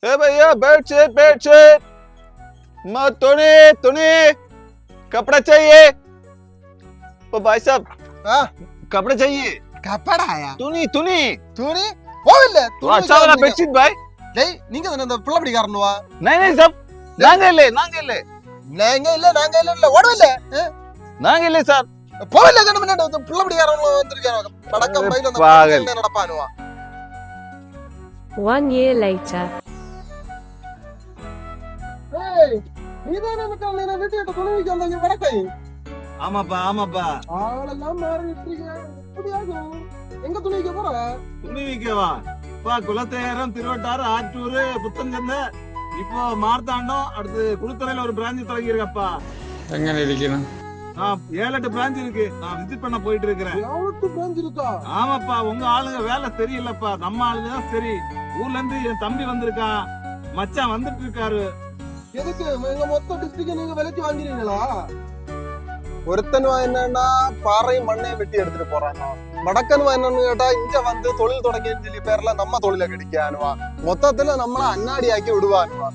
ए भैया bed sheet Tuni Tuni कपड़ा चाहिए। ओ भाई साहब कपड़े चाहिए। कपड़ा आया तुनी तुनी तुनी போவில்லை अच्छा वाला बेडशीट भाई। டேய் நீங்க தான அந்த புள்ளபடி காரணவா? नहीं सब நாங்க இல்ல ஓடவில்லை நாங்க இல்ல சார் போவில்லை கண்ணு முன்னாடி புள்ளபடி காரணவா வந்திருக்காங்க படக்கம் பையில அந்த என்ன நடப்பானுவா. 1 year later. ஏய் நீதானே அந்த காலையில வீட்டுக்கு துணிக்கு வந்தீங்க வடக்கை. ஆமாப்பா ஆளெல்லாம் மாறிட்டீங்க. எப்படியாகும் எங்க துணிக்கு போற? துணி விக்கவா பா குலத்தேரம் திருவட்டாறு ஆற்றூர் புத்தஞ்சந்த இப்போ மார்த்தாண்டம் அடுத்து குளுத்துறையில ஒரு பிரான்ச் தொடங்கி இருக்கப்பா. எங்க இருக்கணும்? 7-8 பிரான்ச் இருக்கு. நான் விசிட் பண்ண போயிட்டு இருக்கிறேன். 7-8 பிரான்ச் இருக்கா? ஆமாப்பா உங்க ஆளுங்க வேலை சரியில்லப்பா. நம்ம ஆளுங்க தான் சரி. ஊர்ல இருந்து என் தம்பி வந்திருக்கான், மச்சான் வந்துட்டு இருக்காரு. எதுக்கு எங்க மொத்த டிஸ்ட்ரிக்ட் நீங்க விலைக்கு வாங்குறீங்களா? ஒருத்தனுவா என்னன்னா பாறையும் மண்ணையும் வெட்டி எடுத்துட்டு போறாங்க. வடக்கனுவா என்னன்னு கேட்டா இங்க வந்து தொழில் தொடங்கின்னு சொல்லி பேர்ல நம்ம தொழில கிடைக்கானுவா. மொத்தத்துல நம்மள அண்ணாடி ஆக்கி விடுவானுவா.